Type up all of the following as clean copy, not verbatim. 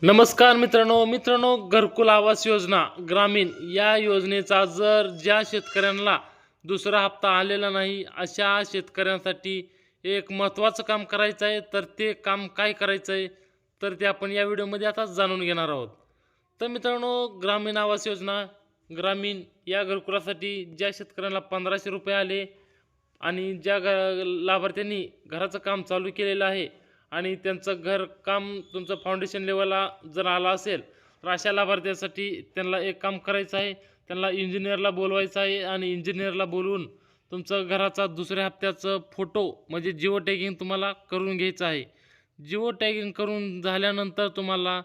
नमस्कार मित्रांनो घरकुल आवास योजना ग्रामीण या योजनेचा जर ज्या शेतकऱ्यांना दुसरा हप्ता आलेला नाही अशा शेतकऱ्यांसाठी एक महत्त्वाचं काम करायचं आहे। तर ते काम काय करायचं आहे तर ते आपण या व्हिडिओमध्ये आता जाणून घेणार आहोत। तर मित्रांनो, ग्रामीण आवास योजना ग्रामीण या घरकुलासाठी ज्या शेतकऱ्यांना 1500 रुपये आले आणि ज्या लाभार्थ्यांनी घराचं काम चालू केलेलं आहे आणि त्यांचं घर काम तुमचं फाउंडेशन लेवलला जर आला असेल तर अशा लाभार्थ्यांसाठी त्यांना एक काम करायचं आहे। त्यांना इंजिनियरला बोलवायचं आहे आणि इंजिनियरला बोलवून तुमचं घराचा दुसऱ्या हप्त्याचं फोटो म्हणजे जिओ टॅगिंग तुम्हाला करून घ्यायचं आहे। जिओ टॅगिंग करून झाल्यानंतर तुम्हाला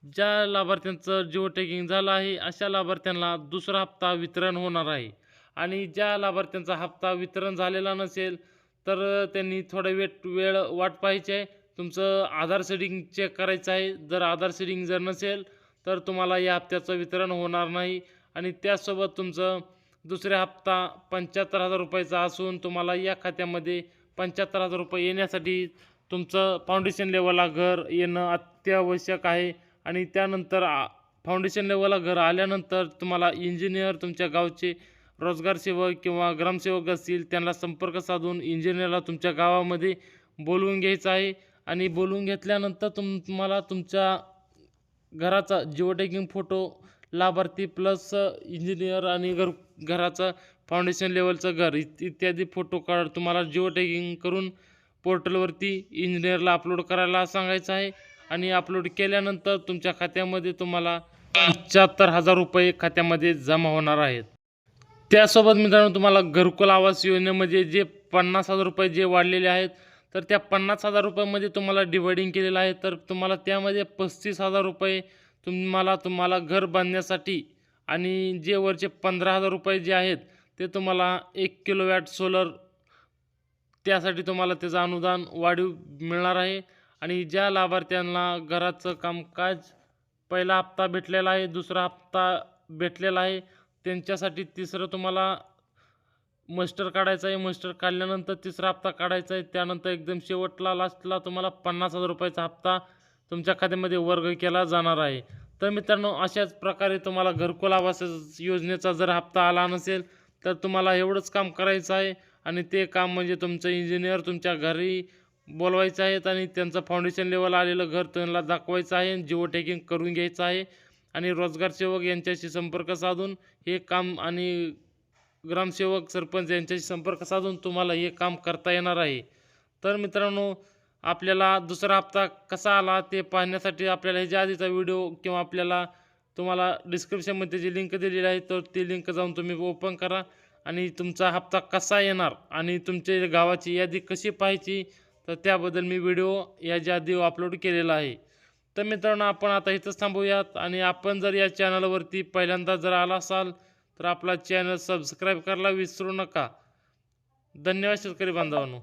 ज्या लाभार्थ्यांचं जिओ टॅगिंग झालं आहे अशा लाभार्थ्यांना दुसरा हप्ता वितरण होणार आहे। आणि ज्या लाभार्थ्यांचा हप्ता वितरण झालेला नसेल तर त्यांनी थोडा वेळ वाट पाहायची आहे। तुमचं आधार सेटिंग चेक करायचं आहे। जर आधार सेटिंग जर नसेल तर तुम्हाला या हप्त्याचं वितरण होणार नाही। आणि त्यासोबत तुमचं दुसरा हप्ता 75,000 रुपयाचा असून तुम्हाला या खात्यामध्ये 75,000 रुपये येण्यासाठी तुमचं फाउंडेशन लेवलला घर येणं अत्यावश्यक आहे। आणि त्यानंतर फाउंडेशन लेवलला घर आल्यानंतर तुम्हाला इंजिनियर तुमच्या गावचे रोजगार सेवक किंवा ग्रामसेवक असतील त्यांना संपर्क साधून इंजिनियरला तुमच्या गावामध्ये बोलवून घ्यायचं आहे। आणि बोलवून घेतल्यानंतर तुम्हाला तुमच्या घराचा जिओ टॅगिंग फोटो लाभार्थी प्लस इंजिनियर आणि घराचं फाउंडेशन लेवलचं घर इत्यादी फोटो तुम्हाला जिओ टॅगिंग करून पोर्टलवरती इंजिनियरला अपलोड करायला सांगायचं आहे। आणि अपलोड केल्यानंतर तुमच्या खात्यामध्ये तुम्हाला 75,000 रुपये खात्यामध्ये जमा होणार आहेत। त्यासोबत मित्रांनो, तुम्हाला घरकुल आवास योजनेमध्ये जे 50,000 रुपये जे वाढलेले आहेत तर त्या 50,000 रुपयामध्ये तुम्हाला डिवायडिंग केलेलं आहे। तर तुम्हाला त्यामध्ये 35,000 रुपये तुम्हाला घर बांधण्यासाठी आणि जे वरचे 15,000 रुपये जे आहेत ते तुम्हाला 1 किलोवॅट सोलर त्यासाठी तुम्हाला त्याचं अनुदान वाढीव मिळणार आहे। आणि ज्या लाभार्थ्यांना घराचं कामकाज पहिला हप्ता भेटलेला आहे, दुसरा हप्ता भेटलेला आहे, त्यांच्यासाठी तिसरं तुम्हाला मस्टर काढायचं आहे। मस्टर काढल्यानंतर तिसरा हप्ता काढायचा आहे। त्यानंतर एकदम शेवटला लास्टला तुम्हाला 50,000 रुपयाचा हप्ता तुमच्या खात्यामध्ये वर्ग केला जाणार आहे। तर मित्रांनो, अशाच प्रकारे तुम्हाला घरकुल आवास योजनेचा जर हप्ता आला नसेल तर तुम्हाला एवढंच काम करायचं आहे। आणि ते काम म्हणजे तुमचं इंजिनियर तुमच्या घरी बोलवायचं आहे आणि त्यांचं फाउंडेशन लेवल आलेलं घर त्यांना दाखवायचं आहे, जिओ टॅगिंग करून घ्यायचं आहे। आणि रोजगार सेवक यांच्याशी संपर्क साधून हे काम आणि ग्रामसेवक सरपंच यांच्याशी संपर्क साधून तुम्हाला हे काम करता येणार आहे। तर मित्रांनो, आपल्याला दुसरा हप्ता कसा आला ते पाहण्यासाठी आपल्याला ह्याच्या आधीचा व्हिडिओ किंवा तुम्हाला डिस्क्रिप्शनमध्ये जी लिंक दिलेली आहे तर ती लिंक जाऊन तुम्ही ओपन करा आणि तुमचा हप्ता कसा येणार आणि तुमच्या गावाची यादी कशी पाहायची तर त्याबद्दल मी व्हिडिओ याच्या आधी अपलोड केलेला आहे। तर मित्रांनो, आपण आता इथंच थांबूयात। आणि आपण जर या चॅनलवरती पहिल्यांदा जर आला असाल तर आपला चॅनल सबस्क्राईब करायला विसरू नका। धन्यवाद शेतकरी बांधवांनो।